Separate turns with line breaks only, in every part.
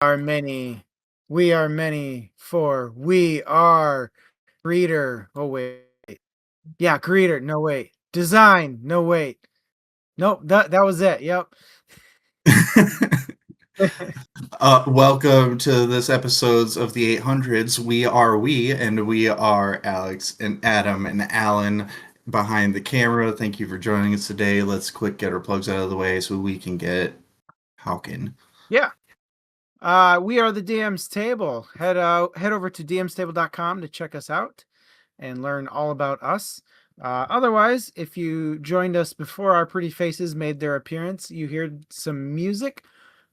are many. We are many, for we are greeter. Oh, wait. Yeah, greeter. No, wait. Design. No, wait. Nope, that was it. Yep.
Welcome to this episodes of the 800s. And we are Alex and Adam and Alan behind the camera. Thank you for joining us today. Let's quick get our plugs out of the way so we can get Hawkin.
Yeah. We are the DM's Table. Head over to dmstable.com to check us out and learn all about us. Otherwise, if you joined us before our pretty faces made their appearance, you heard some music.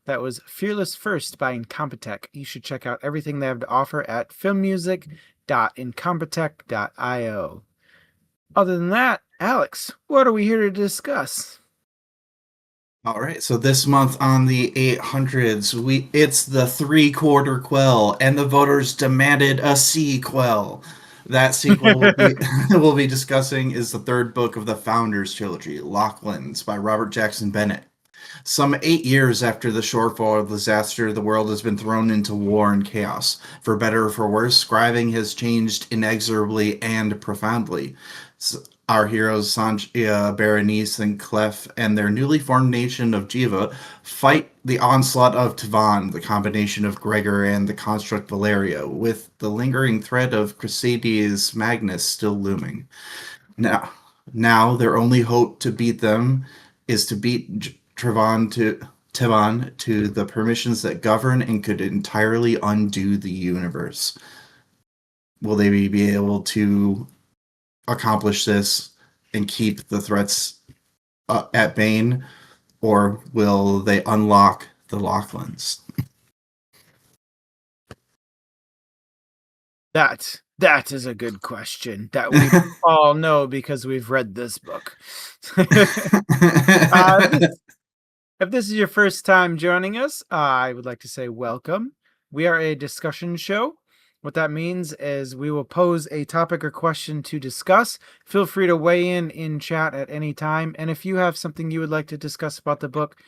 That was Fearless First by Incompetech. You should check out everything they have to offer at filmmusic.incompetech.io. Other than that, Alex, what are we here to discuss?
All right, so this month on the 800s, it's the three-quarter quell, and the voters demanded a sequel. That sequel we'll be discussing is the third book of the Founders trilogy, Locklands, by Robert Jackson Bennett. Some 8 years after the shorefall disaster, the world has been thrown into war and chaos. For better or for worse, scribing has changed inexorably and profoundly. Our heroes Sanjay, Berenice, and Clef and their newly formed nation of Jiva fight the onslaught of Tavan, the combination of Gregor and the construct Valeria, with the lingering threat of Crusadis Magnus still looming. Now, their only hope to beat them is to beat Tivan to the permissions that govern and could entirely undo the universe. Will they be able to accomplish this and keep the threats at bay, or will they unlock the Locklands?
That is a good question that we all know because we've read this book. If this is your first time joining us, I would like to say welcome. We are a discussion show. What that means is we will pose a topic or question to discuss. Feel free to weigh in chat at any time. And if you have something you would like to discuss about the book,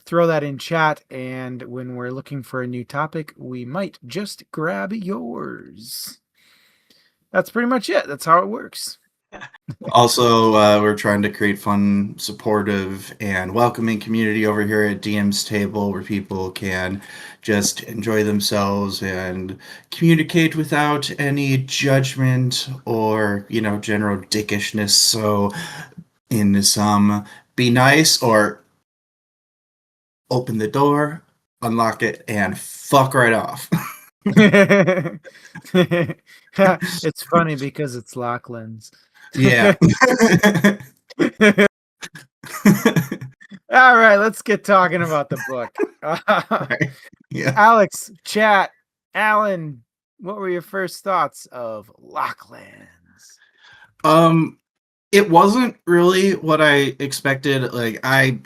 throw that in chat. And when we're looking for a new topic, we might just grab yours. That's pretty much it. That's how it works.
Also, we're trying to create fun, supportive, and welcoming community over here at DM's Table where people can just enjoy themselves and communicate without any judgment or, general dickishness. So, in some, be nice or open the door, unlock it, and fuck right off.
It's funny because it's Locklands.
Yeah.
All right, let's get talking about the book.
Right. Yeah.
Alex, chat, Alan, what were your first thoughts of Locklands?
It wasn't really what I expected. Like, I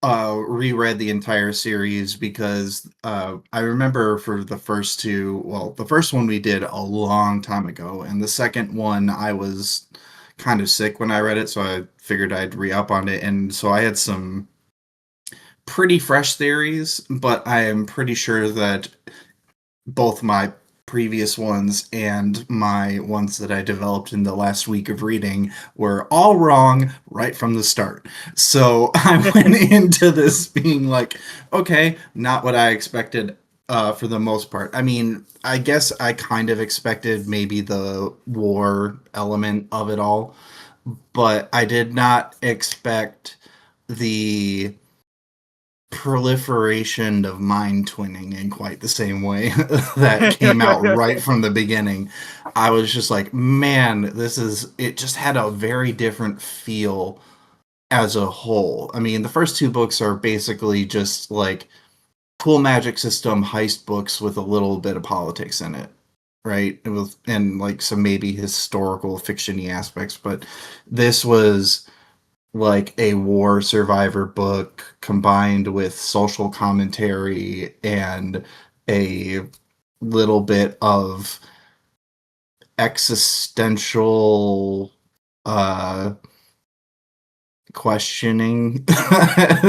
reread the entire series because I remember for the first two, well, the first one we did a long time ago, and the second one I was kind of sick when I read it, so I figured I'd re-up on it, and so I had some pretty fresh theories, but I am pretty sure that both my previous ones and my ones that I developed in the last week of reading were all wrong right from the start. So I went into this being like, okay, not what I expected for the most part. I mean, I guess I kind of expected maybe the war element of it all, but I did not expect the proliferation of mind twinning in quite the same way that came out right from the beginning. I was just like, man, it just had a very different feel as a whole. I mean, the first two books are basically just like cool magic system heist books with a little bit of politics in it, right? And like some maybe historical fiction-y aspects, but this was like a war survivor book combined with social commentary and a little bit of existential questioning.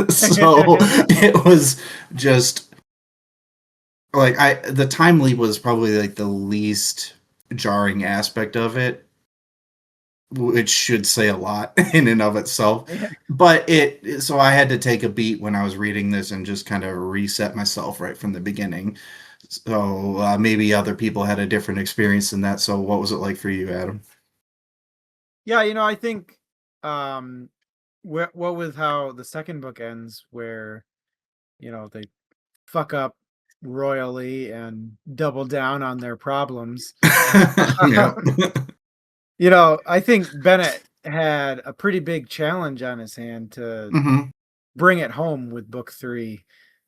So it was just like the time leap was probably like the least jarring aspect of it, which should say a lot in and of itself.
Yeah.
But so I had to take a beat when I was reading this and just kind of reset myself right from the beginning. So maybe other people had a different experience than that. So what was it like for you, Adam?
Yeah, I think um what with how the second book ends where, they fuck up royally and double down on their problems.
Yeah.
I think Bennett had a pretty big challenge on his hand to
Hmm.
bring it home with book 3.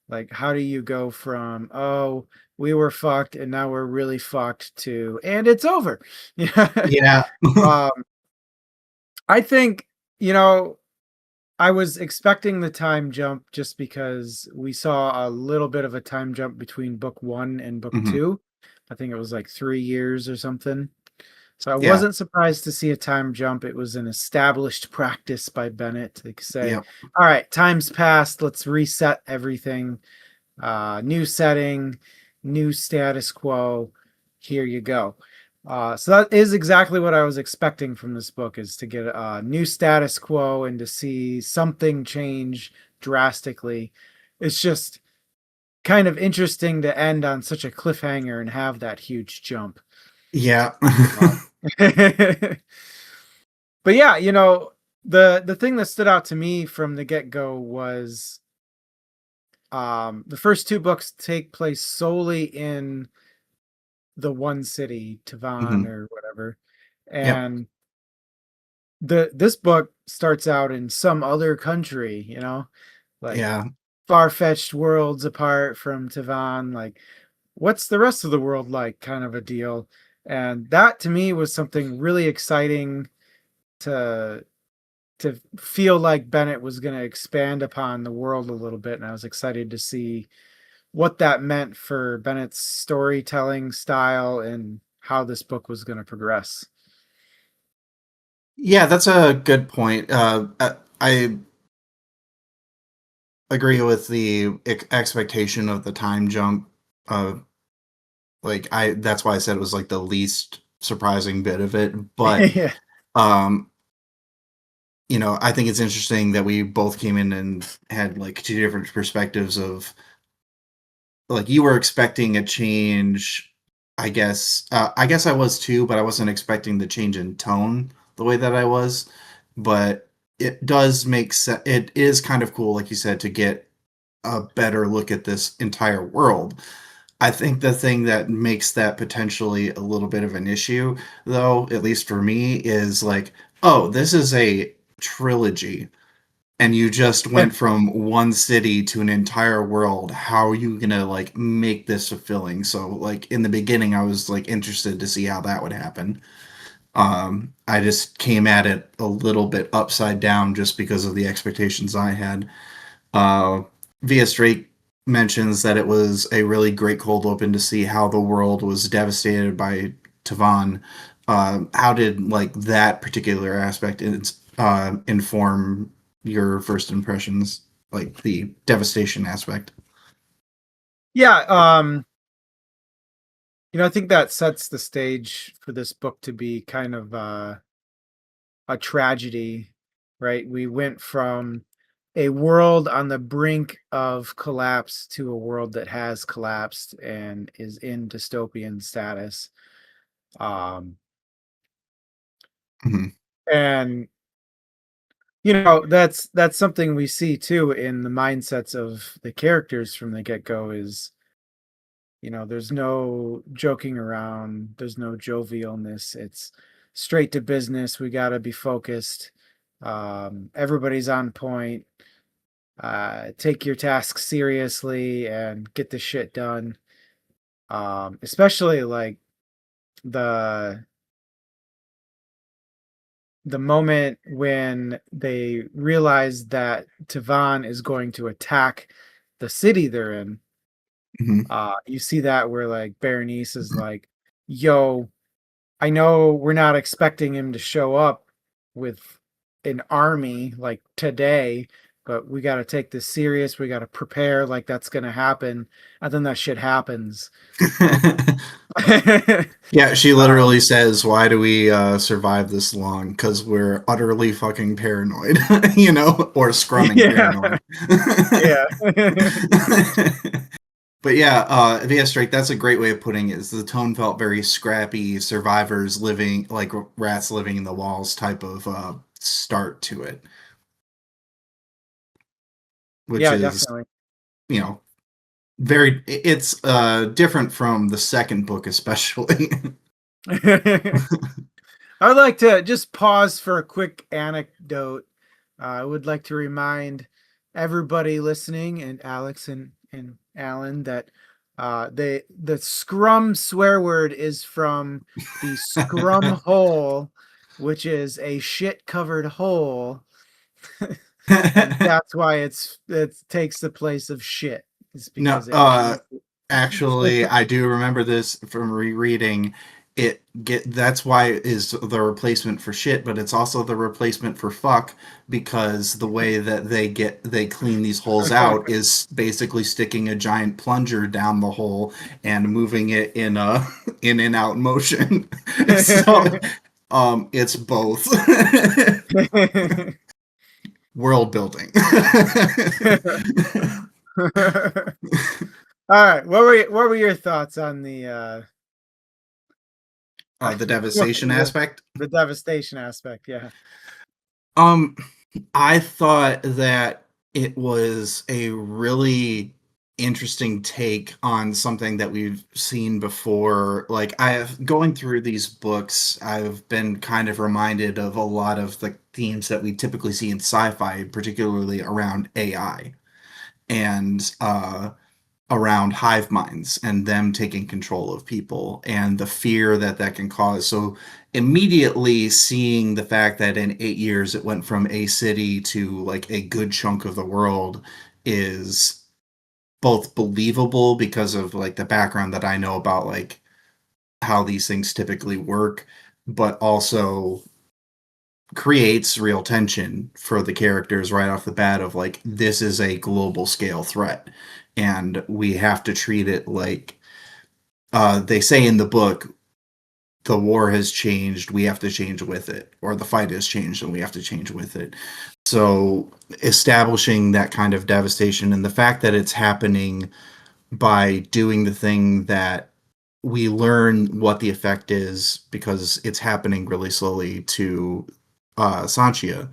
Like, how do you go from, "Oh, we were fucked and now we're really fucked," to, "And it's over." Yeah.
Yeah.
Um, I think, you know, I was expecting the time jump just because we saw a little bit of a time jump between book 1 and book
Hmm.
2. I think it was like 3 years or something. So I
Yeah.
wasn't surprised to see a time jump. It was an established practice by Bennett to say,
Yep.
"All right, time's passed. Let's reset everything. New setting, new status quo. Here you go." So that is exactly what I was expecting from this book, is to get a new status quo and to see something change drastically. It's just kind of interesting to end on such a cliffhanger and have that huge jump.
Yeah.
Uh, but yeah, the thing that stood out to me from the get-go was the first 2 books take place solely in the one city, Tavon
Hmm.
or whatever.
Yep.
And this book starts out in some other country, like
Yeah.
far-fetched worlds apart from Tavon, like what's the rest of the world like, kind of a deal. And that to me was something really exciting to feel like Bennett was going to expand upon the world a little bit, and I was excited to see what that meant for Bennett's storytelling style and how this book was going to progress.
Yeah, that's a good point. I agree with the expectation of the time jump. Uh, like that's why I said it was like the least surprising bit of it. But
Yeah.
um, I think it's interesting that we both came in and had like two different perspectives of like you were expecting a change. I guess I was too, but I wasn't expecting the change in tone the way that I was. But it does make sense. It is kind of cool, like you said, to get a better look at this entire world. I think the thing that makes that potentially a little bit of an issue, though, at least for me, is like, oh, this is a trilogy, and you just
Yeah.
went from one city to an entire world. How are you gonna like make this fulfilling? So, like in the beginning, I was like interested to see how that would happen. I just came at it a little bit upside down just because of the expectations I had. Uh, V.S. Drake mentions that it was a really great cold open to see how the world was devastated by Tavon. How did like that particular aspect inform your first impressions, like the devastation aspect?
Yeah, I think that sets the stage for this book to be kind of a tragedy, right? We went from a world on the brink of collapse to a world that has collapsed and is in dystopian status. Um,
Hmm.
and that's something we see too in the mindsets of the characters from the get-go is, there's no joking around, there's no jovialness. It's straight to business. We got to be focused. Everybody's on point. Take your tasks seriously and get the shit done. Especially like the the moment when they realize that Tavon is going to attack the city they're in.
Hmm.
You see that where like Berenice is like, "Yo, I know we're not expecting him to show up with an army like today, but we got to take this serious. We got to prepare like that's going to happen. And then that shit happens.
Yeah, she
um,
literally says, "Why do we survive this long? Because we're utterly fucking paranoid, you know, or scrumming
yeah,
paranoid."
yeah.
But yeah, Via Strike, that's a great way of putting it. Is the tone felt very scrappy, survivors living like rats living in the walls type of start to it, which
Yeah,
is,
definitely.
you know, it's different from the second book, especially.
I'd like to just pause for a quick anecdote. I would like to remind everybody listening, and Alex and Alan, that the scrum swear word is from the scrum hole, which is a shit covered hole, and that's why it takes the place of shit. It's
No,
because it means
actually, I do remember this from rereading. That's why it is the replacement for shit, but it's also the replacement for fuck because the way that they clean these holes out is basically sticking a giant plunger down the hole and moving it in a in and out motion. So, it's both world building.
All right, what were your thoughts on
The devastation
the
aspect.
the devastation aspect? Yeah.
Um, I thought that it was a really interesting take on something that we've seen before. Like I've going through these books, I've been kind of reminded of a lot of the themes that we typically see in sci-fi, particularly around AI and around hive minds and them taking control of people and the fear that that can cause. So immediately seeing the fact that in 8 years it went from a city to like a good chunk of the world is both believable because of like the background that I know about like how these things typically work, but also creates real tension for the characters right off the bat of like this is a global scale threat and we have to treat it like they say in the book the war has changed, we have to change with it, or the fight has changed and we have to change with it. So establishing that kind of devastation and the fact that it's happening by doing the thing that we learn what the effect is because it's happening really slowly to Sanchia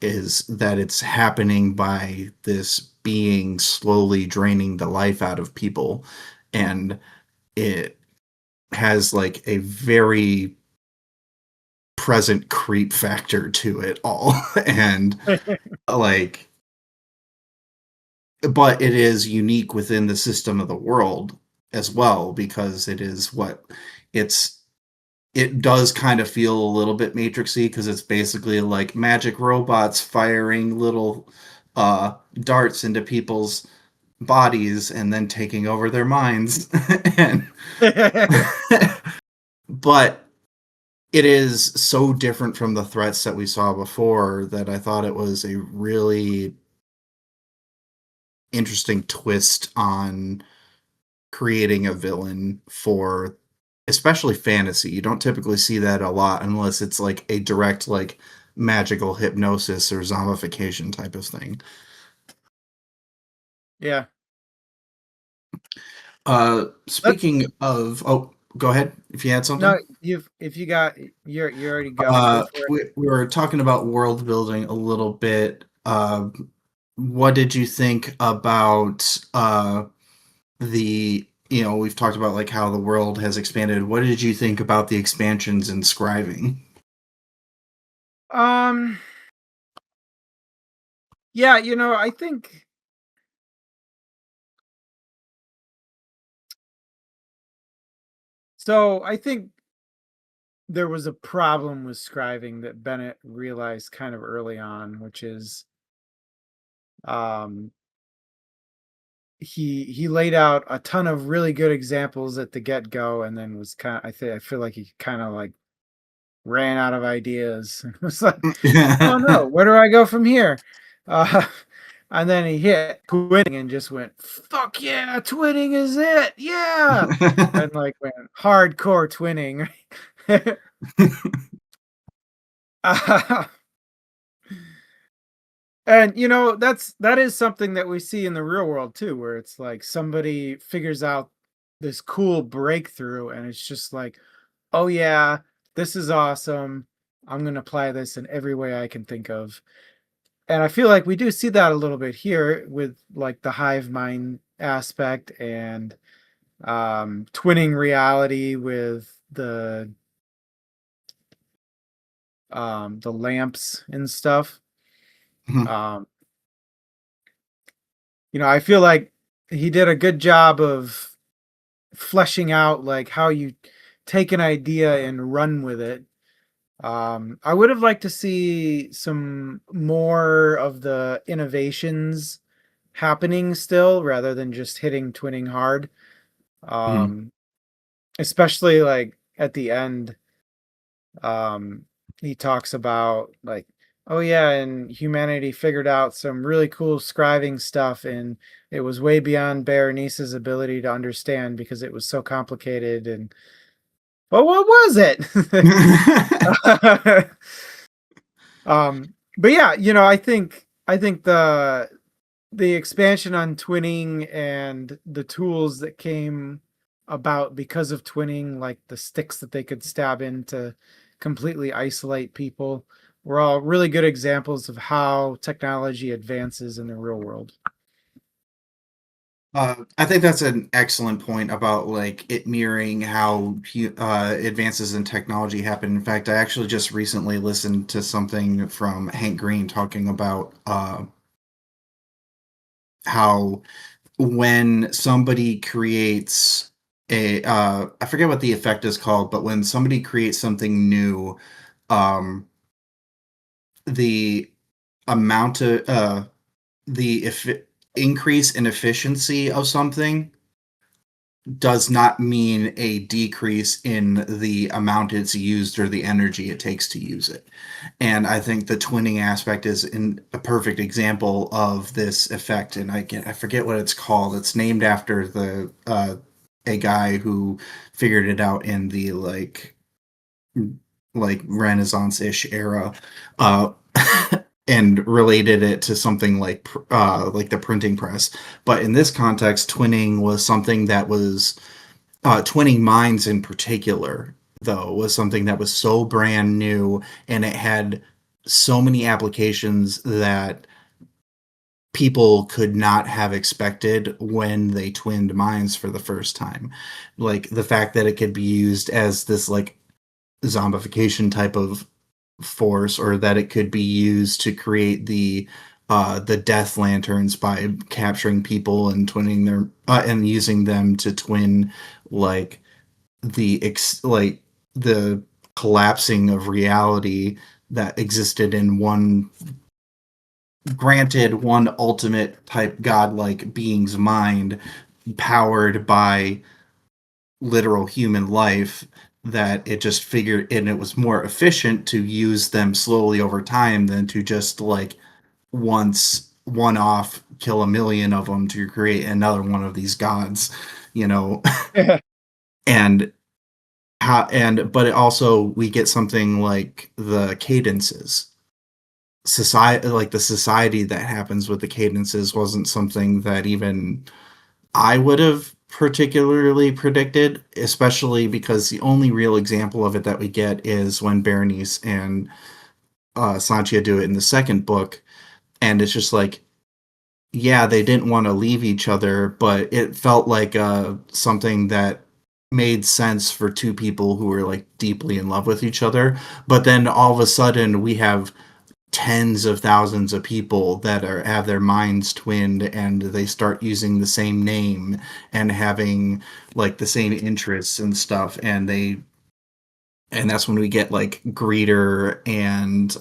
is that it's happening by this being slowly draining the life out of people and it has like a very present creep factor to it all and like but it is unique within the system of the world as well because it is what it's it does kind of feel a little bit matrixy because it's basically like magic robots firing little darts into people's bodies and then taking over their minds and but it is so different from the threats that we saw before that I thought it was a really interesting twist on creating a villain for especially fantasy. You don't typically see that a lot unless it's like a direct like magical hypnosis or zombification type of thing.
Yeah. Let's
Speaking of, oh, go ahead if you had
no,
something.
you've if you got you're already going. Go for it.
We were talking about world building a little bit. What did you think about the we've talked about like how the world has expanded. What did you think about the expansions in scribing?
Um, yeah, I think so. I think there was a problem with scribing that Bennett realized kind of early on, which is um he laid out a ton of really good examples at the get-go and then was I feel like he kind of like ran out of ideas and was like, oh no, where do I go from here? Uh And then he hit twinning and just went, "Fuck yeah, twinning is it, yeah!" And, like, went hardcore twinning. And, that is something that we see in the real world too, where it's like somebody figures out this cool breakthrough, and it's just like, "Oh, yeah, this is awesome. I'm gonna apply this in every way I can think of." And I feel like we do see that a little bit here with, like, the hive mind aspect and, twinning reality with the lamps and stuff. Um, I feel like he did a good job of fleshing out, like, how you take an idea and run with it. I would have liked to see some more of the innovations happening still rather than just hitting twinning hard. Um, Especially like at the end, he talks about like, oh yeah, and humanity figured out some really cool scribing stuff, and it was way beyond Berenice's ability to understand because it was so complicated. And well, what was it? But yeah, I think the expansion on twinning and the tools that came about because of twinning, like the sticks that they could stab in to completely isolate people, were all really good examples of how technology advances in the real world.
I think that's an excellent point about like it mirroring how advances in technology happen. In fact, I actually just recently listened to something from Hank Green talking about how when somebody creates I forget what the effect is called, but when somebody creates something new, um, the amount of the increase in efficiency of something does not mean a decrease in the amount it's used or the energy it takes to use it. And I think the twinning aspect is in a perfect example of this effect. And I forget what it's called. It's named after the a guy who figured it out in the like Renaissance-ish era, uh, and related it to something like the printing press. But in this context, twinning was something that was twinning minds in particular, though, was something that was so brand new, and it had so many applications that people could not have expected when they twinned minds for the first time. Like the fact that it could be used as this like zombification type of force, or that it could be used to create the death lanterns by capturing people and twinning their and using them to twin like like the collapsing of reality that existed in one, granted one ultimate type godlike being's mind, powered by literal human life, that it just figured, and it was more efficient to use them slowly over time than to just like once one off kill a million of them to create another one of these gods, you know. And but it also, we get something like the cadences society, like the society that happens with the cadences wasn't something that even I would have particularly predicted, especially because the only real example of it that we get is when Berenice and Sanchia do it in the second book. And it's just like, yeah, they didn't want to leave each other, but it felt like something that made sense for two people who were like deeply in love with each other. But then all of a sudden, we have tens of thousands of people that are have their minds twinned, and they start using the same name and having like the same interests and stuff, and that's when we get like greeter and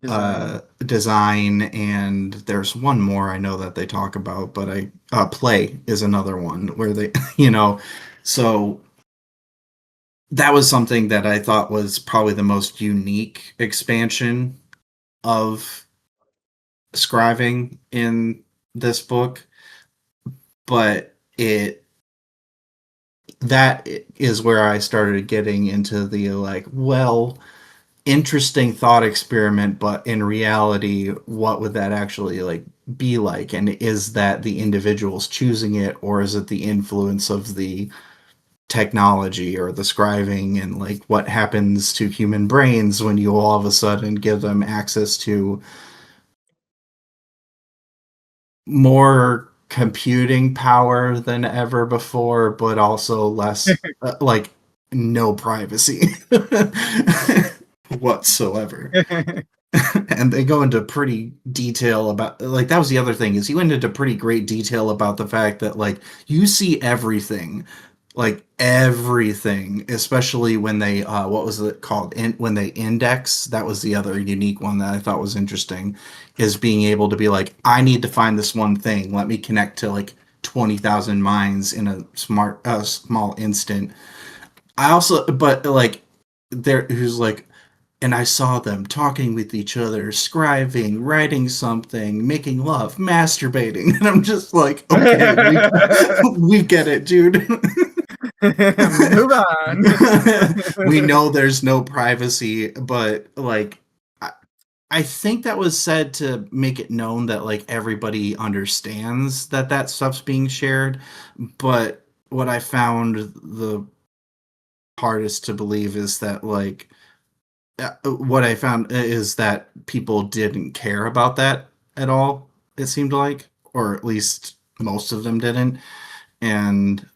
Design.
design, and there's one more I know that they talk about, but I play is another one where they so that was something that I thought was probably the most unique expansion of scribing in this book, but it that is where I started getting into the like, well, interesting thought experiment, but in reality, what would that actually like be like? And is that the individuals choosing it, or is it the influence of the technology or the scribing, and like what happens to human brains when you all of a sudden give them access to more computing power than ever before, but also less like no privacy whatsoever. And they go into pretty detail about like that was the other thing is he went into pretty great detail about the fact that like you see everything, like everything, especially when they what was it called when they index. That was the other unique one that I thought was interesting, is being able to be like, I need to find this one thing, let me connect to like 20,000 minds in a small instant. I also, but like, there, who's like, and I saw them talking with each other, scribing, writing something, making love, masturbating, and I'm just like, okay, we get it, dude.
Move on.
We know there's no privacy, but like, I think that was said to make it known that like everybody understands that that stuff's being shared. But what I found the hardest to believe is that like what I found is that people didn't care about that at all. It seemed like, or at least most of them didn't. And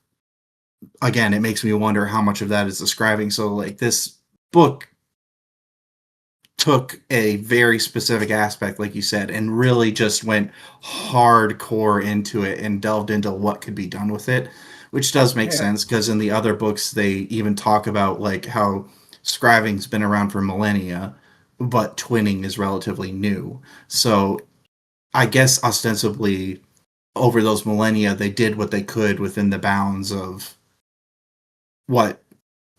again, it makes me wonder how much of that is describing. So like this book took a very specific aspect, like you said, and really just went hardcore into it and delved into what could be done with it, which does make
Yeah.
sense because in the other books they even talk about like how scribing's been around for millennia, but twinning is relatively new. So I guess ostensibly over those millennia they did what they could within the bounds of what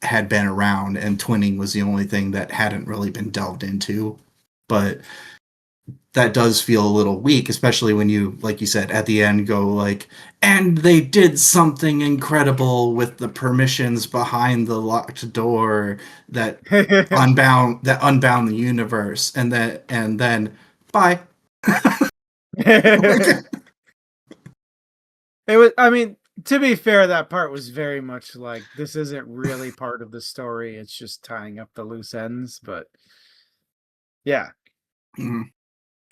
had been around, and twinning was the only thing that hadn't really been delved into. But that does feel a little weak, especially when you, like you said, at the end go like, and they did something incredible with the permissions behind the locked door that unbound the universe, and then bye. Like,
It was, I mean, to be fair, that part was very much like this isn't really part of the story. It's just tying up the loose ends. But yeah,
mm,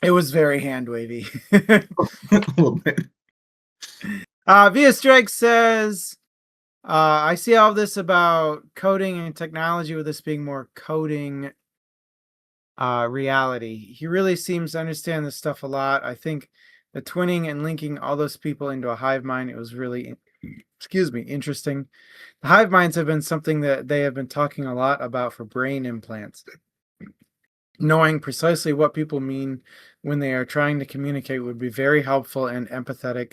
it was very hand wavy.
a little bit.
Via Strike says, I see all this about coding and technology with this being more coding reality. He really seems to understand this stuff a lot. I think the twinning and linking all those people into a hive mind, it was really, excuse me, interesting. The hive minds have been something that they have been talking a lot about for brain implants. Knowing precisely what people mean when they are trying to communicate would be very helpful and empathetic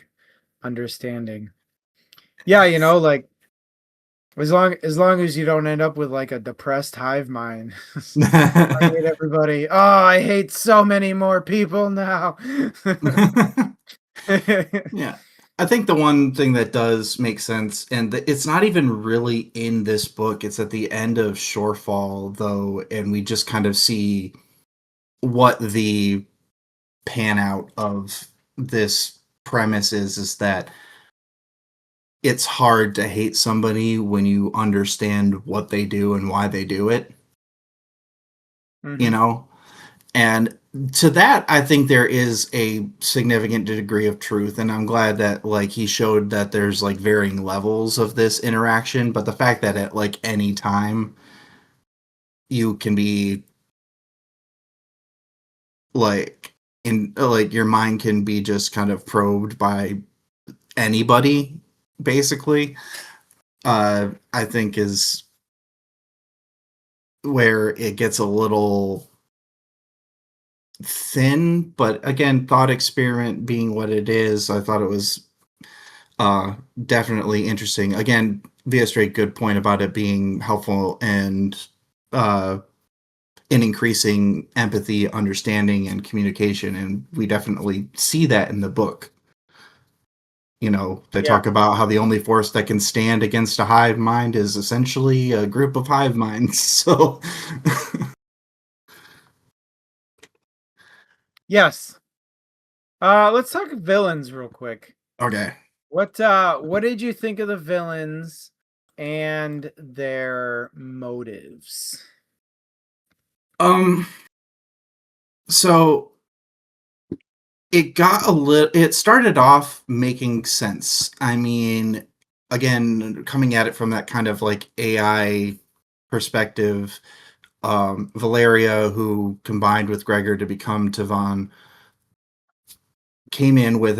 understanding. Yeah, like as long as you don't end up with like a depressed hive mind. I hate everybody. Oh, I hate so many more people now.
Yeah. I think the one thing that does make sense, and it's not even really in this book, it's at the end of Shorefall, though, and we just kind of see what the pan out of this premise is that it's hard to hate somebody when you understand what they do and why they do it, you
Hmm.
know? And to that, I think there is a significant degree of truth, and I'm glad that like he showed that there's like varying levels of this interaction. But the fact that at like any time you can be like in like your mind can be just kind of probed by anybody, basically, I think is where it gets a little thin. But again, thought experiment being what it is, I thought it was uh definitely interesting. Again, via straight good point about it being helpful and uh in increasing empathy, understanding, and communication. And we definitely see that in the book. They
Yeah.
talk about how the only force that can stand against a hive mind is essentially a group of hive minds. So,
Yes. Let's talk villains real quick.
okay.
What did you think of the villains and their motives?
Um, so it started off making sense. I mean, again, coming at it from that kind of like AI perspective, Valeria, who combined with Gregor to become Tavon, came in with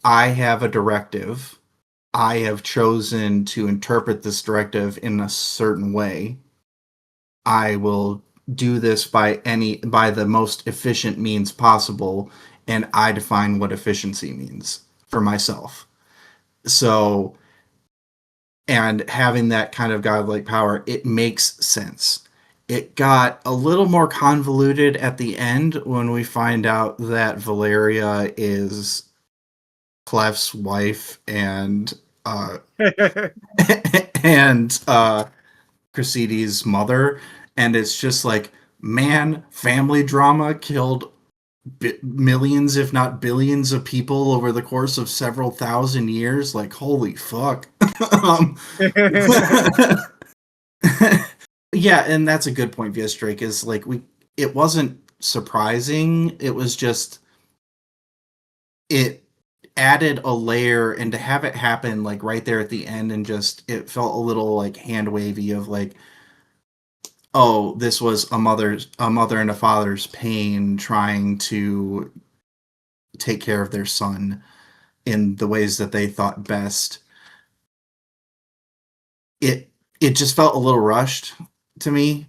I have a directive. I have chosen to interpret this directive in a certain way. I will do this by the most efficient means possible, and I define what efficiency means for myself. So, and having that kind of godlike power, it makes sense. It got a little more convoluted at the end when we find out that Valeria is Clef's wife uh and Crescidi's mother, and it's just like, man, family drama killed millions, if not billions, of people over the course of several thousand years. Like, holy fuck. um, yeah, and that's a good point, VS Drake. Is like it wasn't surprising. It was just it added a layer, and to have it happen like right there at the end, and just it felt a little like hand wavy of like, oh, this was a mother and a father's pain trying to take care of their son in the ways that they thought best. It just felt a little rushed to me.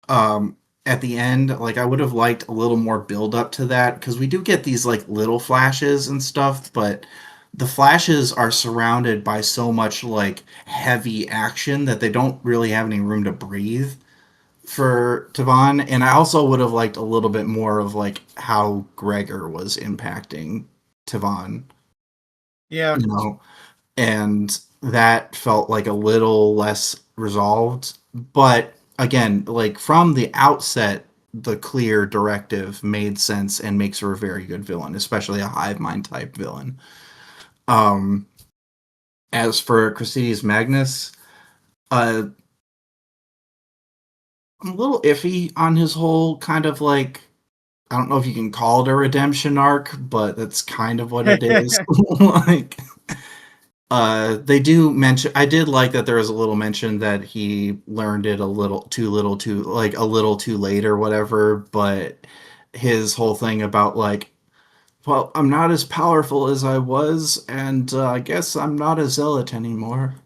At the end, like I would have liked a little more build up to that, because we do get these like little flashes and stuff, but the flashes are surrounded by so much like heavy action that they don't really have any room to breathe for Tavon. And I also would have liked a little bit more of like how Gregor was impacting Tavon,
Yeah.
you know, and that felt like a little less resolved. But again, like from the outset, the clear directive made sense and makes her a very good villain, especially a hive mind type villain. Um, as for Crescidius Magnus, uh, I'm a little iffy on his whole kind of like, I don't know if you can call it a redemption arc, but that's kind of what it is. Like, they do mention. I did like that there was a little mention that he learned it a little too like a little too late or whatever. But his whole thing about like, well, I'm not as powerful as I was, and I guess I'm not a zealot anymore.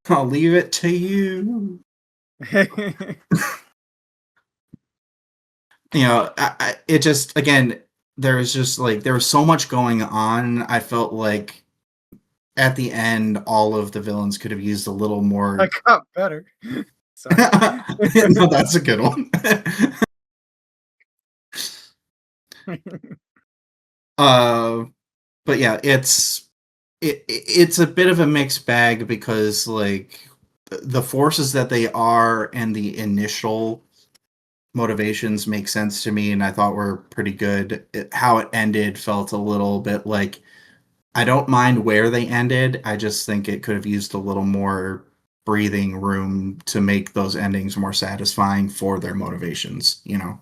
I'll leave it to you. It just, again, there was just like there was so much going on. I felt like at the end, all of the villains could have used a little
I
more.
got better. Sorry.
No, that's a good one. uh, but yeah, it's a bit of a mixed bag, because like the forces that they are and the initial motivations make sense to me, and I thought were pretty good. How it ended felt a little bit like, I don't mind where they ended. I just think it could have used a little more breathing room to make those endings more satisfying for their motivations.
Yeah.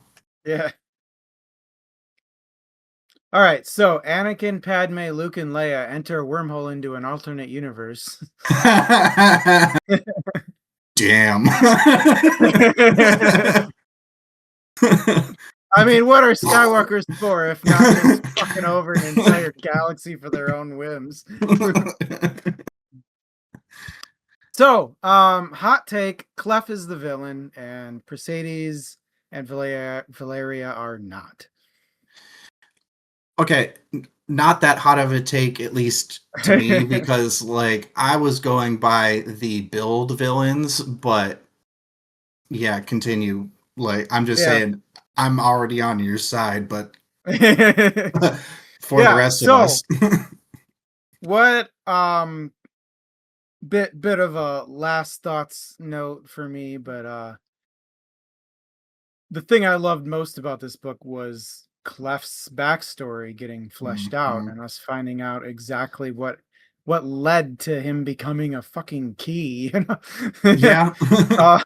All right. So Anakin, Padme, Luke, and Leia enter a wormhole into an alternate universe.
Damn.
I mean, what are Skywalkers for if not just fucking over an entire galaxy for their own whims? So, hot take: Clef is the villain, and Mercedes and Valeria are not.
Okay, not that hot of a take, at least to me, because like I was going by the build villains, but Yeah, continue. Like, I'm just
Yeah.
saying, I'm already on your side, but for the
Yeah,
rest of
so
us.
what bit of a last thoughts note for me, but the thing I loved most about this book was Clef's backstory getting fleshed out
Mhm.
and us finding out exactly what led to him becoming a fucking key, you know?
Yeah.
uh,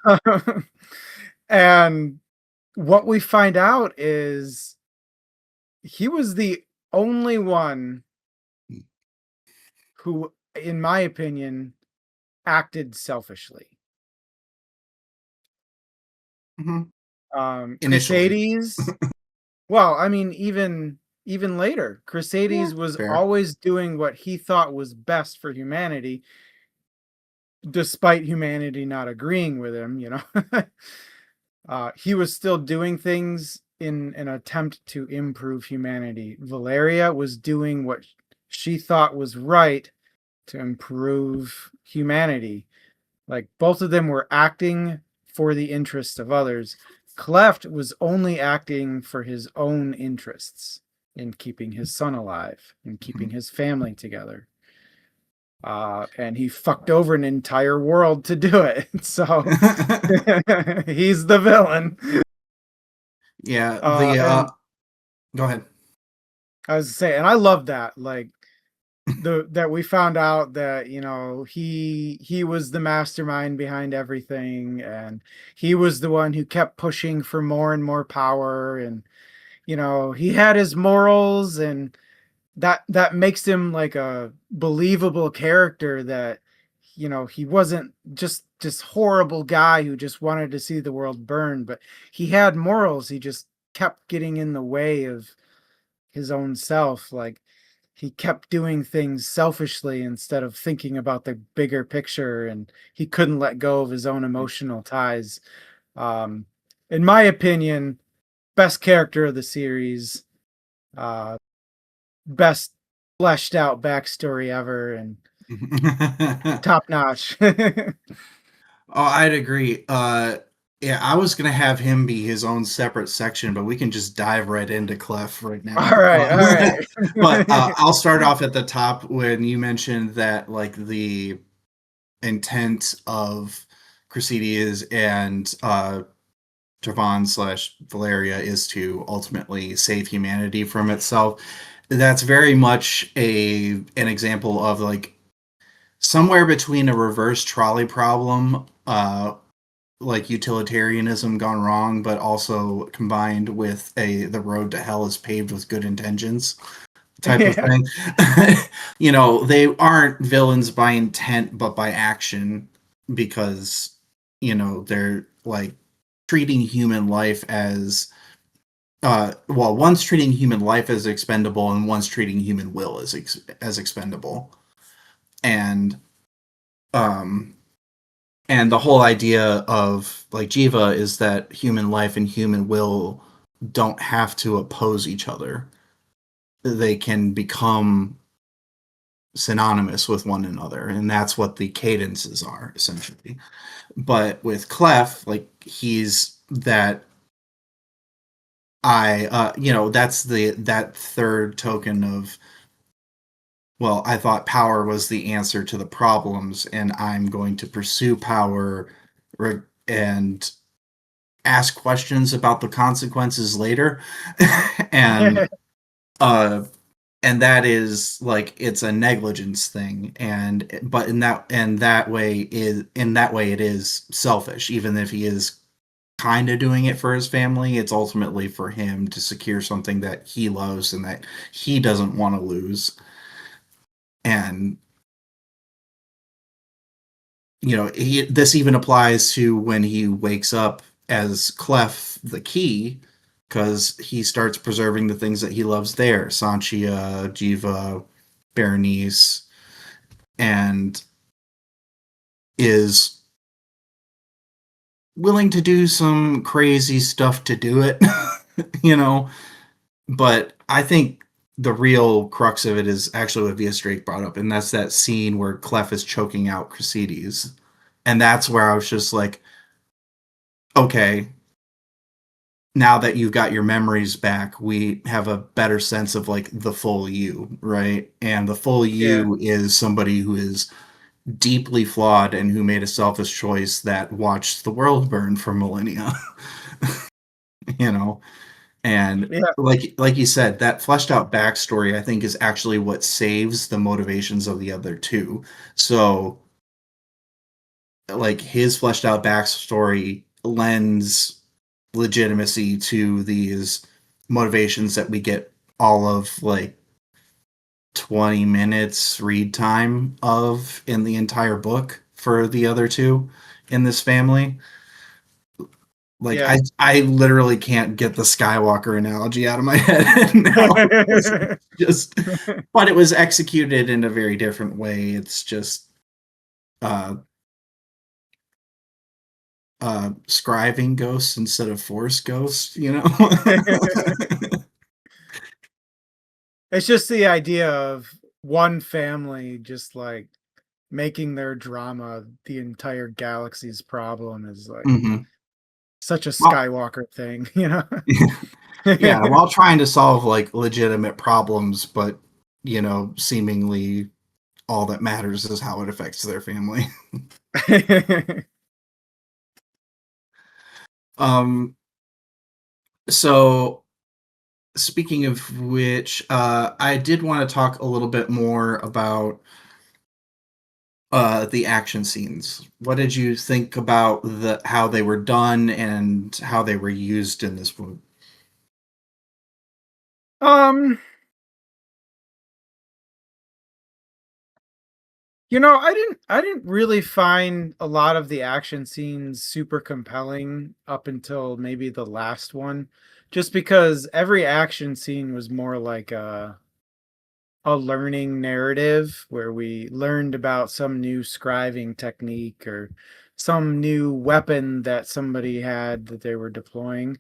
and what we find out is he was the only one who, in my opinion, acted selfishly.
Mhm. Initially.
Crusaders, well, I mean, even later,
Yeah,
Crusaders was
fair.
always doing what he thought was best for humanity, despite humanity not agreeing with him, you know? He was still doing things in an attempt to improve humanity. Valeria was doing what she thought was right to improve humanity. Like both of them were acting for the interest of others. Cleft was only acting for his own interests in keeping his son alive and keeping
Mhm.
his family together. And he fucked over an entire world to do it. So he's the villain.
Yeah, the
And
go ahead.
I was saying, and I love that. Like the that we found out that he was the mastermind behind everything, and he was the one who kept pushing for more and more power, and he had his morals, and that makes him like a believable character, that he wasn't just this horrible guy who just wanted to see the world burn, but he had morals. He just kept getting in the way of his own self. Like he kept doing things selfishly instead of thinking about the bigger picture, and he couldn't let go of his own emotional ties. um in my opinion, best character of the series, uh best fleshed out backstory ever, and top notch.
Oh, I'd agree. Yeah, I was gonna have him be his own separate section, but we can just dive right into Clef right
All
now.
right, all
But
right.
I'll start off at the top when you mentioned that, like, the intent of Crucidius and Javon slash Valeria is to ultimately save humanity from itself. That's very much an example of, like, somewhere between a reverse trolley problem, like utilitarianism gone wrong, but also combined with the road to hell is paved with good intentions type of
Yeah.
thing. They aren't villains by intent, but by action, because they're like treating human life as well, one's treating human life as expendable, and one's treating human will as expendable, and um and the whole idea of, like, Jiva is that human life and human will don't have to oppose each other. They can become synonymous with one another, and that's what the cadences are, essentially. But with Clef, like, he's that that's that third token of, well, I thought power was the answer to the problems, and I'm going to pursue power and ask questions about the consequences later. and uh and that is, like, it's a negligence thing, but in that way it is selfish. Even if he is kind of doing it for his family, it's ultimately for him to secure something that he loves and that he doesn't want to lose. And this even applies to when he wakes up as Clef the Key, because he starts preserving the things that he loves there: Sanchia, Jiva, Berenice, and is willing to do some crazy stuff to do it, you know. But I think the real crux of it is actually what Via Drake brought up, and that's that scene where Clef is choking out Crucides. And that's where I was just like, okay, now that you've got your memories back, we have a better sense of like the full you, right? And the full
Yeah.
you is somebody who is deeply flawed and who made a selfish choice that watched the world burn for millennia, you know? And
Yeah.
like you said, that fleshed out backstory, I think, is actually what saves the motivations of the other two. So, like, his fleshed out backstory lends legitimacy to these motivations that we get all of like 20 minutes read time of in the entire book for the other two in this family. Like
Yeah.
I literally can't get the Skywalker analogy out of my head now. It's just but it was executed in a very different way. It's just uh scribing ghosts instead of force ghosts, you know?
It's just the idea of one family just like making their drama the entire galaxy's problem is like
Mhm.
such a
Well,
Skywalker thing, you know?
yeah, while trying to solve like legitimate problems, but seemingly all that matters is how it affects their family. Um, so speaking of which, I did want to talk a little bit more about the action scenes. What did you think about the how they were done and how they were used in this movie?
Um, I didn't really find a lot of the action scenes super compelling up until maybe the last one, just because every action scene was more like a learning narrative where we learned about some new scribing technique or some new weapon that somebody had that they were deploying.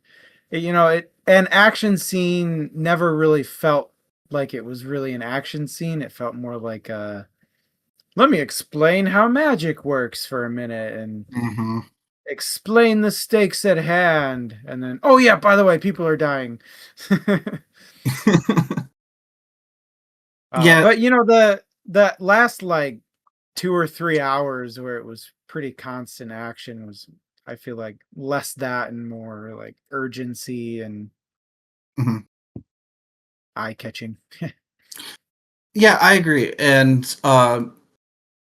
An action scene never really felt like it was really an action scene. It felt more like let me explain how magic works for a minute and
Hmm.
explain the stakes at hand. And then, oh yeah, by the way, people are dying.
Yeah.
But that last like 2 or 3 hours where it was pretty constant action was, I feel like, less that and more like urgency and
Mhm.
eye catching.
Yeah, I agree. And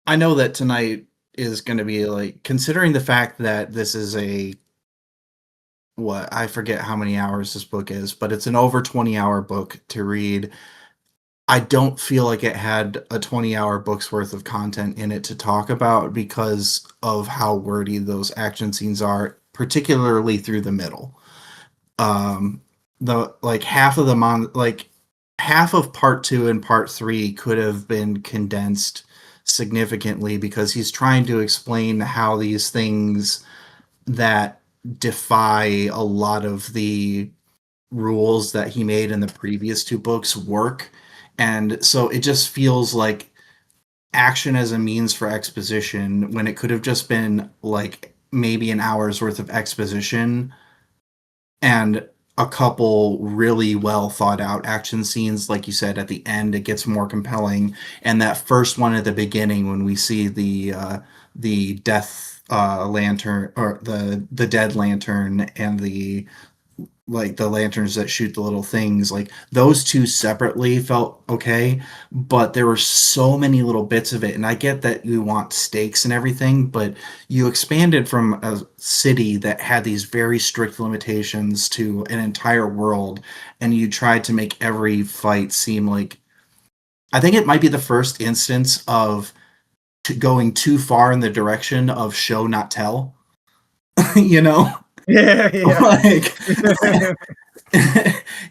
I know that tonight is going to be like considering the fact that this is a what I forget how many hours this book is, but it's an over 20-hour book to read. I don't feel like it had a 20-hour book's worth of content in it to talk about because of how wordy those action scenes are, particularly through the middle. Um, the like half of half of part two and part three could have been condensed significantly because he's trying to explain how these things that defy a lot of the rules that he made in the previous two books work. And so it just feels like action as a means for exposition when it could have just been like maybe an hour's worth of exposition and a couple really well thought out action scenes. Like you said, at the end it gets more compelling, and that first one at the beginning when we see the death lantern or the dead lantern and the like the lanterns that shoot the little things, like those two separately felt okay, but there were so many little bits of it. And I get that you want stakes and everything, but you expanded from a city that had these very strict limitations to an entire world, and you tried to make every fight seem like, I think it might be the first instance of going too far in the direction of show not tell. you know
Yeah, yeah.
like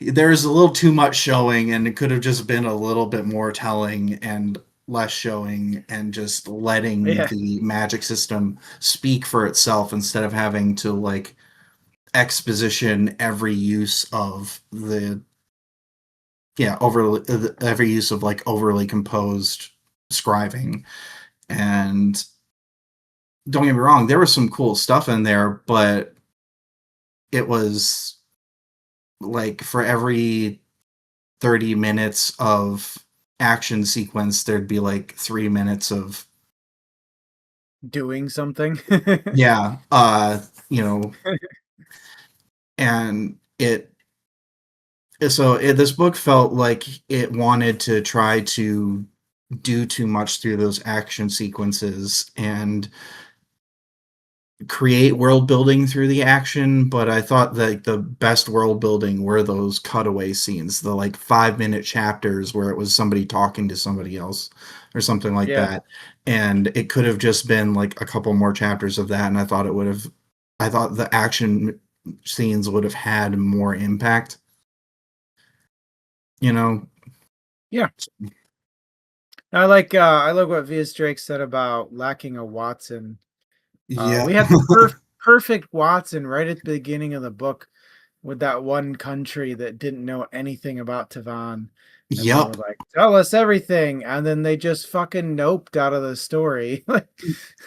there's a little too much showing, and it could have just been a little bit more telling and less showing, and just letting
Yeah.
the magic system speak for itself instead of having to like exposition every use of the overly every use of like overly composed scribing. And don't get me wrong, there was some cool stuff in there, but it was like for every 30 minutes of action sequence, there'd be like 3 minutes of,
Doing something.
yeah, you know, and this book felt like it wanted to try to do too much through those action sequences and create world building through the action, but I thought that the best world building were those cutaway scenes, the like 5 minute chapters where it was somebody talking to somebody else or something like
Yeah.
that. And it could have just been like a couple more chapters of that, and I thought the action scenes would have had more impact, you know?
Yeah. I like what Vias Drake said about lacking a Watson.
Yeah.
We had the perfect Watson right at the beginning of the book with that one country that didn't know anything about Tavon. And they were
Yup.
like, tell us everything. And then they just fucking noped out of the story. Like,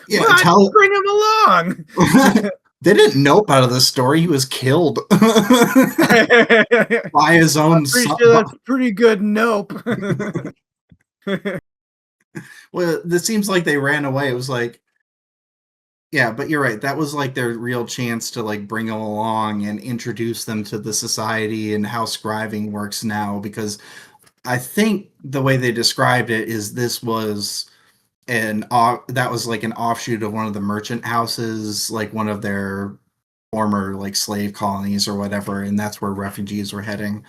Yeah,
what?
tell
Bring him along.
they didn't nope out of the story. He was killed by his
I'm
own
pretty
son.
sure that's pretty good nope.
Well, it seems like they ran away. It was like, yeah, but you're right. That was like their real chance to like bring them along and introduce them to the society and how scribing works now. Because I think the way they described it is this was that was like an offshoot of one of the merchant houses, like one of their former like slave colonies or whatever, and that's where refugees were heading.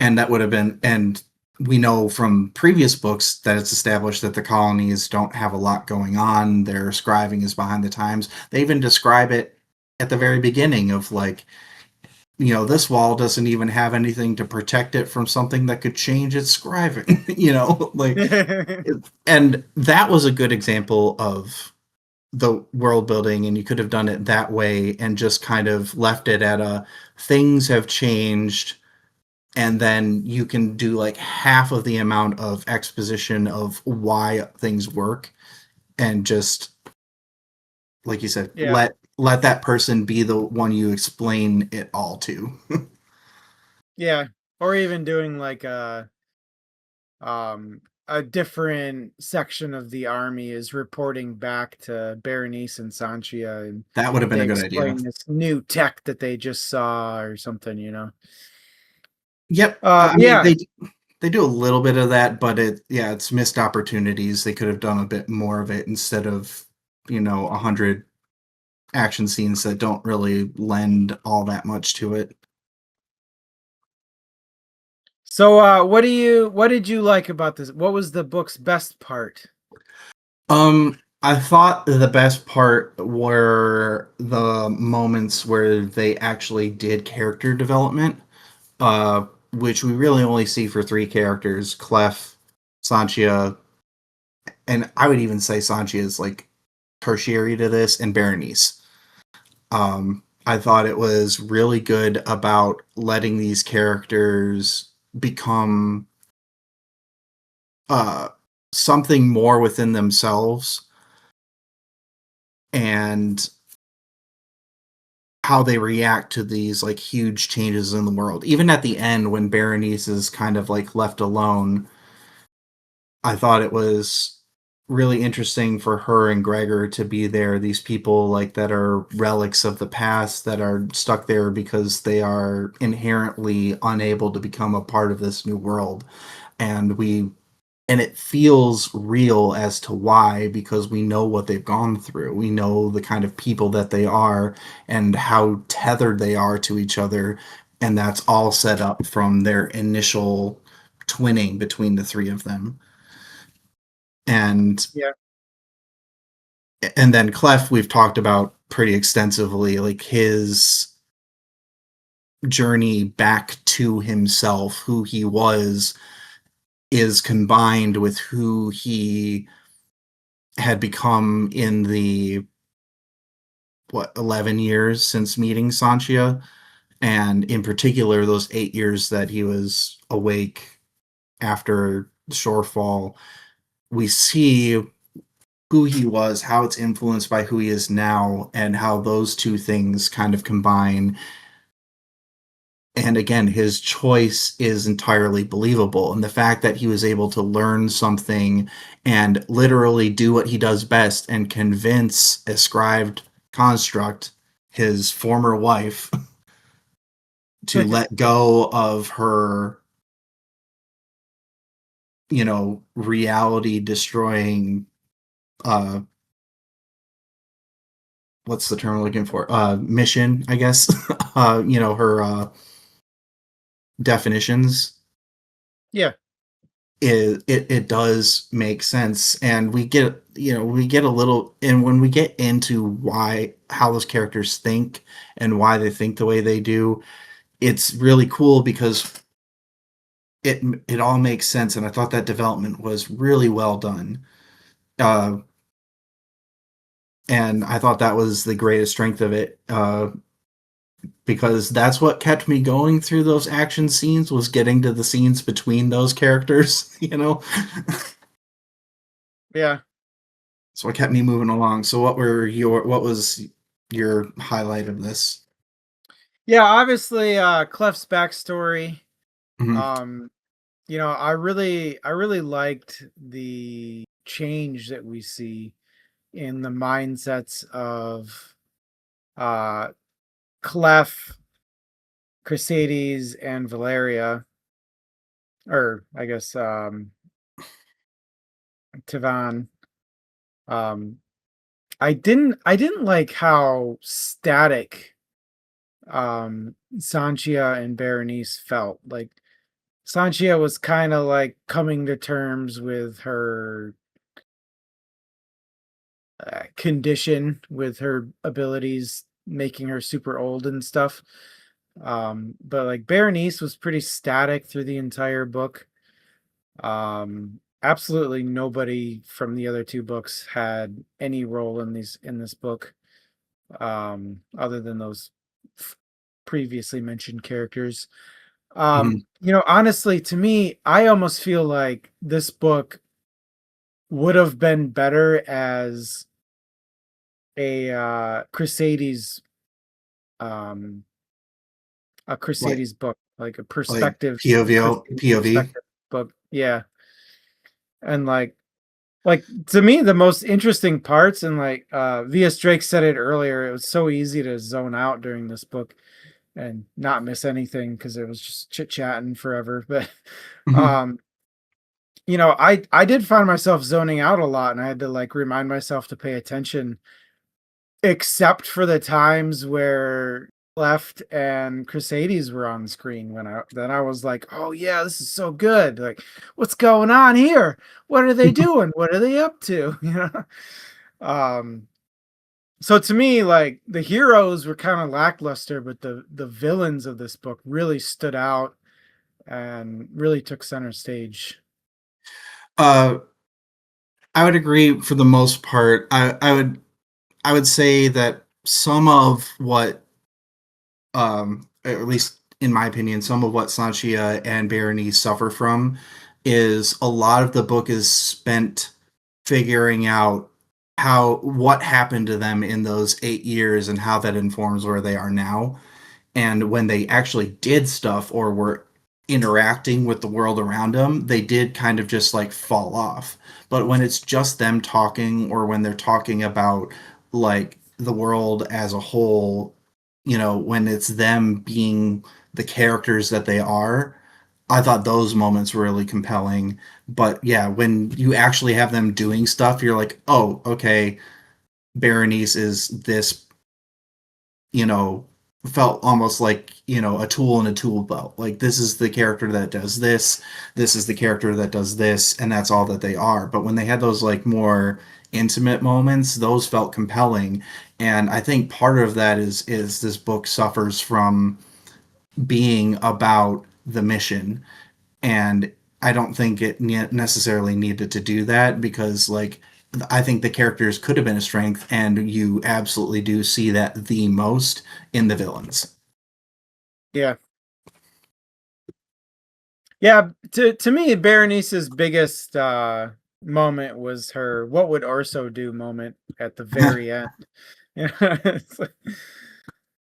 And that would have been, and we know from previous books that it's established that the colonies don't have a lot going on. Their scribing is behind the times. They even describe it at the very beginning of like, this wall doesn't even have anything to protect it from something that could change its scribing, like, and that was a good example of the world building, and you could have done it that way and just kind of left it at a things have changed, and then you can do like half of the amount of exposition of why things work, and just like you said,
Yeah.
let that person be the one you explain it all to.
Yeah. Or even doing like a different section of the army is reporting back to Berenice and Sanchia, and
That would have been
they
a good idea.
explain this new tech that they just saw or something.
Yep. I mean,
Yeah.
they do a little bit of that, but it's missed opportunities. They could have done a bit more of it instead of 100 action scenes that don't really lend all that much to it.
So what did you like about this? What was the book's best part?
I thought the best part were the moments where they actually did character development, which we really only see for three characters: Clef, Sanchia, and I would even say Sanchia is like tertiary to this, and Berenice. I thought it was really good about letting these characters become uh, something more within themselves, and how they react to these like huge changes in the world. Even at the end, when Berenice is kind of like left alone, I thought it was really interesting for her and Gregor to be there. These people like that are relics of the past that are stuck there because they are inherently unable to become a part of this new world. And it feels real as to why, because we know what they've gone through. We know the kind of people that they are and how tethered they are to each other, and that's all set up from their initial twinning between the three of them. And
Yeah.
and then Clef we've talked about pretty extensively, like his journey back to himself, who he was, is combined with who he had become in the 11 years since meeting Sanchia, and in particular those 8 years that he was awake after the shorefall. We see who he was, how it's influenced by who he is now, and how those two things kind of combine. And again, his choice is entirely believable. And the fact that he was able to learn something and literally do what he does best and convince a scribed construct, his former wife, to let go of her, reality destroying, uh, what's the term I'm looking for? Mission, I guess. Her definitions,
Yeah.
it does make sense, and we get a little, and when we get into why how those characters think and why they think the way they do, it's really cool because it all makes sense, and I thought that development was really well done. uh and I thought that was the greatest strength of it, because that's what kept me going through those action scenes, was getting to the scenes between those characters.
Yeah.
So it kept me moving along. So what was your highlight of this?
Yeah, obviously Clef's backstory.
Mhm,
Um I really liked the change that we see in the mindsets of uh Clef, Crusaders, and Valeria, or I guess Tivan. Um I didn't like how static Sanchia and Berenice felt. Like Sanchia was kind of like coming to terms with her condition, with her abilities making her super old and stuff. But like Berenice was pretty static through the entire book. Absolutely nobody from the other two books had any role in this book, other than those previously mentioned characters.
mhm.
Honestly, to me, I almost feel like this book would have been better as a um
Like
Crusaders book, like a
like
perspective
POV
Crusaders
POV.
perspective book. Yeah. And like to me the most interesting parts, and like VS Drake said it earlier, it was so easy to zone out during this book and not miss anything because it was just chit chatting forever. But
Mhm.
um I did find myself zoning out a lot, and I had to like remind myself to pay attention, except for the times where Left and Crusaders were on screen. When I was like, oh yeah, this is so good. Like, what's going on here? What are they doing? What are they up to? Um so to me, like the heroes were kind of lackluster, but the villains of this book really stood out and really took center stage.
Uh, I would agree for the most part. I would say that some of what, at least in my opinion, some of what Sanchia and Berenice suffer from is a lot of the book is spent figuring out what happened to them in those 8 years and how that informs where they are now. And when they actually did stuff or were interacting with the world around them, they did kind of just like fall off. But when it's just them talking, or when they're talking about like the world as a whole, when it's them being the characters that they are, I thought those moments were really compelling. But yeah, when you actually have them doing stuff, you're like, oh, okay, Berenice is this, you know, felt almost like, a tool in a tool belt. Like, this is the character that does this is the character that does this, and that's all that they are. But when they had those like more intimate moments, those felt compelling. And I think part of that is this book suffers from being about the mission, and I don't think it necessarily needed to do that, because like I think the characters could have been a strength, and you absolutely do see that the most in the villains.
Yeah. Yeah, to me, Berenice's biggest moment was her "What would Orso do" moment at the very end. Yeah, it's like-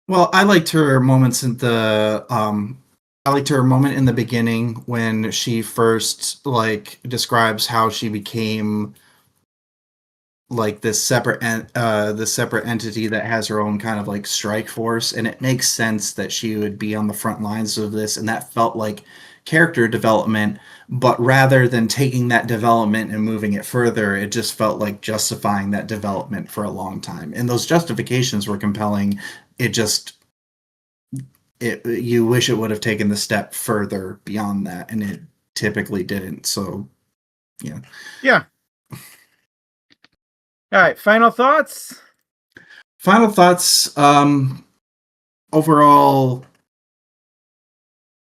Well, I liked her moment in the beginning when she first like describes how she became like this separate entity that has her own kind of like strike force, and it makes sense that she would be on the front lines of this, and that felt like character development. But rather than taking that development and moving it further, it just felt like justifying that development for a long time, and those justifications were compelling. It just it you wish it would have taken the step further beyond that, and it typically didn't. So yeah.
Yeah. All right. Final thoughts.
Final thoughts. Overall,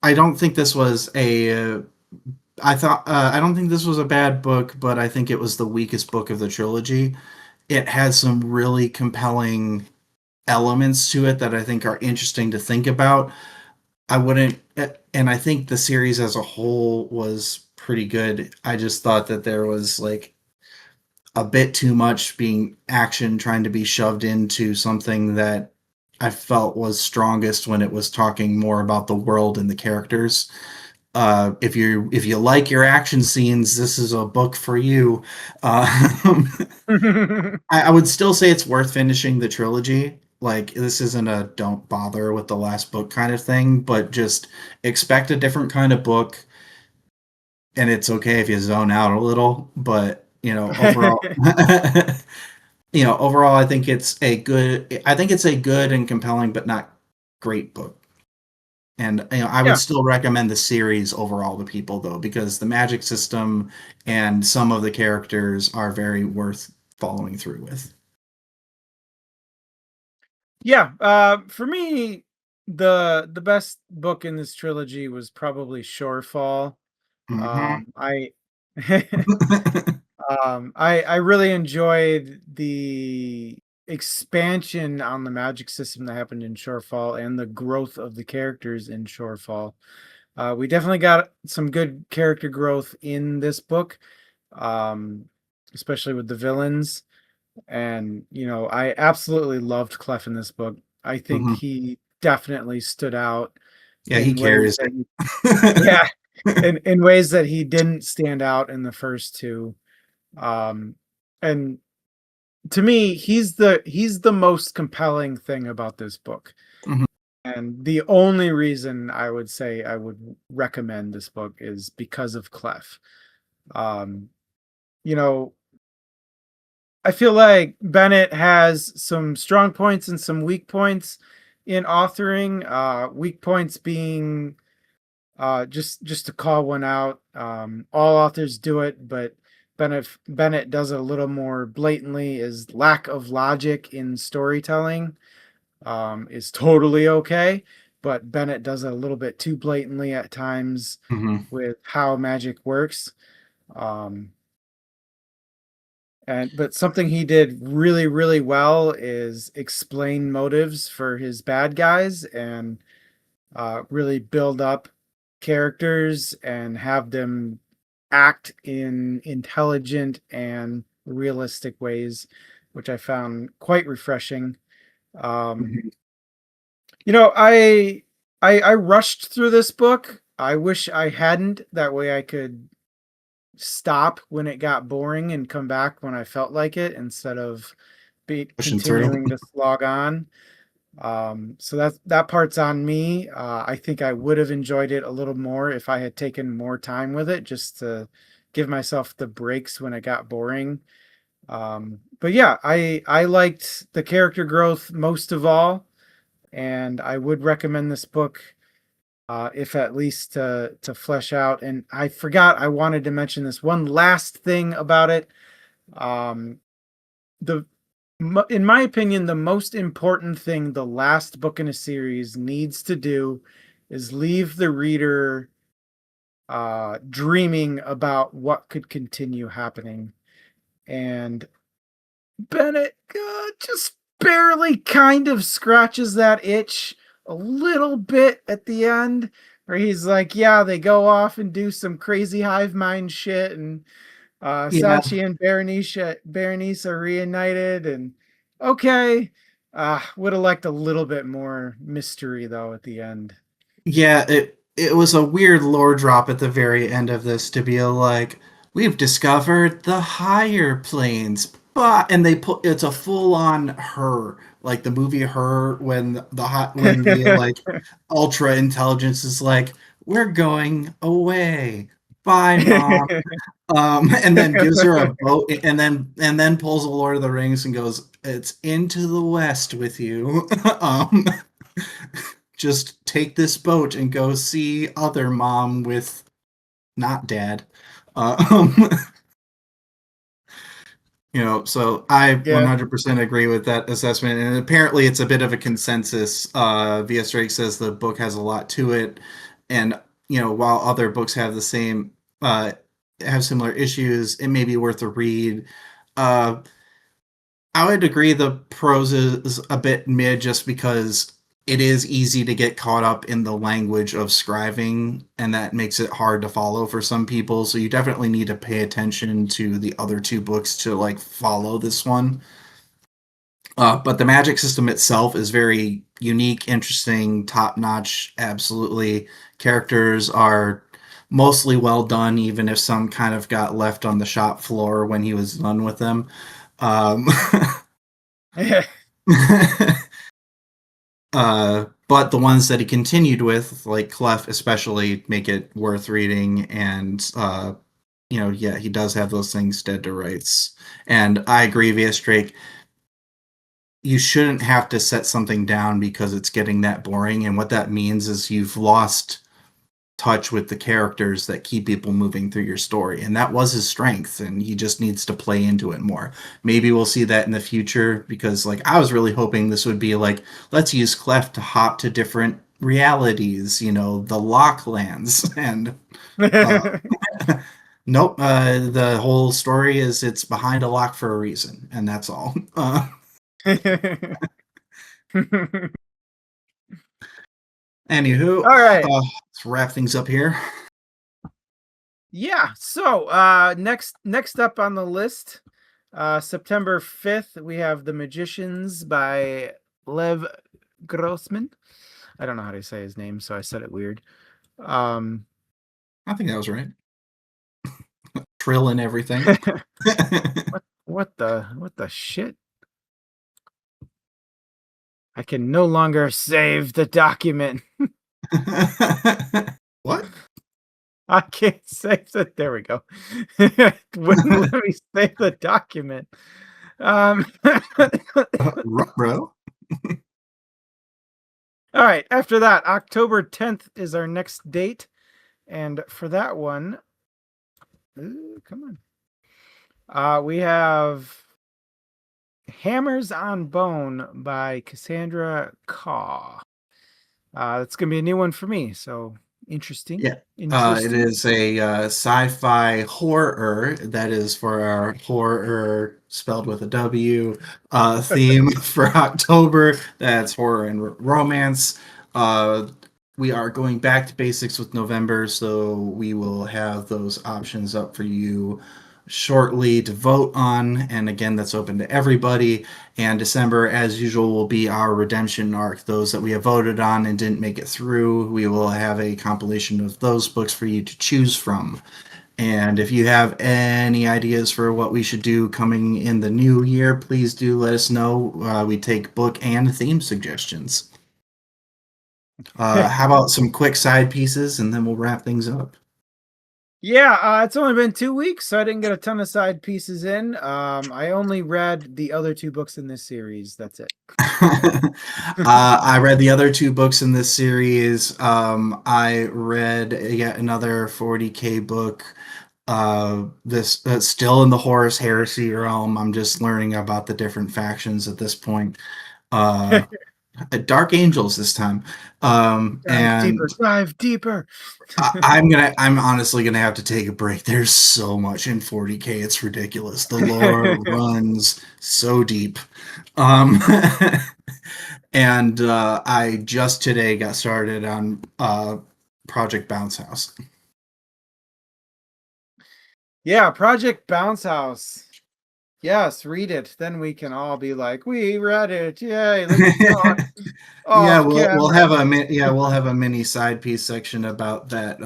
I don't think this was a. I don't think this was a bad book, but I think it was the weakest book of the trilogy. It had some really compelling elements to it that I think are interesting to think about. I wouldn't, and I think the series as a whole was pretty good. I just thought that there was like a bit too much being action trying to be shoved into something that I felt was strongest when it was talking more about the world and the characters. If you like your action scenes, this is a book for you. Uh, I would still say it's worth finishing the trilogy. Like this isn't a don't bother with the last book kind of thing, but just expect a different kind of book, and it's okay if you zone out a little. But overall, overall, I think it's a good. I think it's a good and compelling, but not great book. And I would
Yeah.
still recommend the series overall to people though, because the magic system and some of the characters are very worth following through with.
Yeah. For me, the best book in this trilogy was probably Shorefall.
Hmm.
I I really enjoyed the expansion on the magic system that happened in Shorefall and the growth of the characters in Shorefall. We definitely got some good character growth in this book, um, especially with the villains. And I absolutely loved Clef in this book. I think
Hmm.
he definitely stood out
Yeah, he
in ways
carries
that
it.
yeah, in ways that he didn't stand out in the first two. Um, and to me, he's the most compelling thing about this book.
Mhm.
And the only reason I would say I would recommend this book is because of Clef. Um, you know, I feel like Bennett has some strong points and some weak points in authoring. Weak points being just to call one out. All authors do it, but Bennett does it a little more blatantly. Is lack of logic in storytelling is totally okay, but Bennett does it a little bit too blatantly at times
Mhm.
with how magic works. Um, and but something he did really, really well is explain motives for his bad guys and really build up characters and have them act in intelligent and realistic ways, which I found quite refreshing. Um,
Mhm.
I rushed through this book. I wish I hadn't. That way I could stop when it got boring and come back when I felt like it instead of be
Pushing through.
continuing to slog on. So that part's on me. I think I would have enjoyed it a little more if I had taken more time with it just to give myself the breaks when it got boring. But yeah, I liked the character growth most of all, and I would recommend this book if at least to flesh out. And I forgot I wanted to mention this one last thing about it. Um, the in my opinion, the most important thing the last book in a series needs to do is leave the reader dreaming about what could continue happening. And Bennett just barely kind of scratches that itch a little bit at the end, where he's like, yeah, they go off and do some crazy hive mind shit, and
Yeah.
Sachi and Berenice are reunited, and okay. Would have liked a little bit more mystery though at the end.
Yeah, it was a weird lore drop at the very end of this to be like, we've discovered the higher planes, but and they put it's a full on her like the movie Her when when the like ultra intelligence is like, we're going away. Bye, mom. And then gives her a boat and then pulls a Lord of the Rings and goes, it's into the west with you. um just take this boat and go see other mom with not dad. Um, so I
Yeah.
100% agree with that assessment. And apparently it's a bit of a consensus. VS Drake says the book has a lot to it. And, while other books have uh, have similar issues, it may be worth a read. Uh, I would agree the prose is a bit mid just because it is easy to get caught up in the language of scriving, and that makes it hard to follow for some people. So you definitely need to pay attention to the other two books to like follow this one. But the magic system itself is very unique, interesting, top notch. Absolutely, characters are mostly well done, even if some kind of got left on the shop floor when he was done with them. Um, but the ones that he continued with, like Clef especially, make it worth reading. And yeah, he does have those things dead to rights. And I agree, vs Drake. You shouldn't have to set something down because it's getting that boring. And what that means is you've lost touch with the characters that keep people moving through your story. And that was his strength, and he just needs to play into it more. Maybe we'll see that in the future because, like, I was really hoping this would be like, let's use Clef to hop to different realities, the Locklands. And uh, nope, the whole story is it's behind a lock for a reason, and that's all. Anywho,
All right.
let's wrap things up here.
Yeah. So, next up on the list, September 5th, we have The Magicians by Lev Grossman. I don't know how to say his name, so I said it weird. Um,
I think that was right. Trill and everything.
what the shit? I can no longer save the document.
What?
I can't save it. There we go. Wouldn't let me save the document. Um,
Bro?
all right. After that, October 10th is our next date. And for that one, come on. We have Hammers on Bone by Cassandra Caw. That's going to be a new one for me. So interesting.
Yeah. It
Interesting.
is a sci-fi horror, that is for our horror spelled with a W theme for October. That's horror and romance. Uh, we are going back to basics with November, so we will have those options up for you shortly to vote on. And again, that's open to everybody. And December, as usual, will be our redemption arc. Those that we have voted on and didn't make it through, we will have a compilation of those books for you to choose from. And if you have any ideas for what we should do coming in the new year, please do let us know. We take book and theme suggestions. How about some quick side pieces and then we'll wrap things up?
Yeah, it's only been 2 weeks, so I didn't get a ton of side pieces in. I only read the other two books in this series. That's it.
I read the other two books in this series. I read yet another 40K book. This still in the Horus Heresy realm. I'm just learning about the different factions at this point. Uh, Dark Angels this time.
Dive
And
deeper, dive deeper.
I'm honestly gonna have to take a break. There's so much in 40K, it's ridiculous. The lore runs so deep. Um, and I just today got started on Project Bounce House.
Yeah, Project Bounce House. Yes, read it. Then we can all be like, we read it. Yay, let's talk
Yeah,
off
we'll
camera.
have we'll have a mini side piece section about that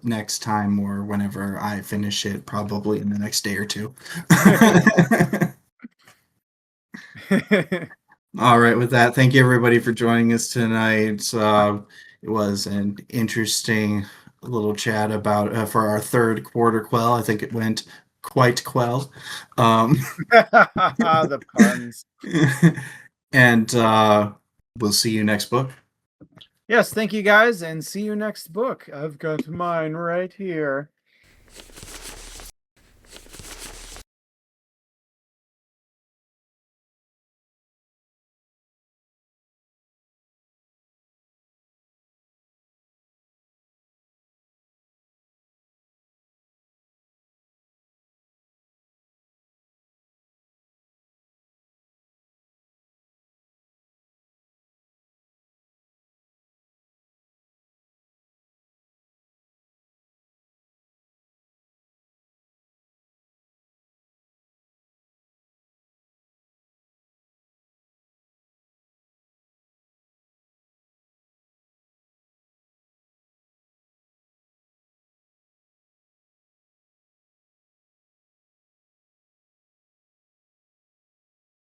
next time or whenever I finish it, probably in the next day or two. All right, with that, thank you everybody for joining us tonight. It was an interesting little chat about for our third quarter quell. I think it went quite quell. Um,
The puns.
and we'll see you next book.
Yes, thank you guys, and see you next book. I've got mine right here.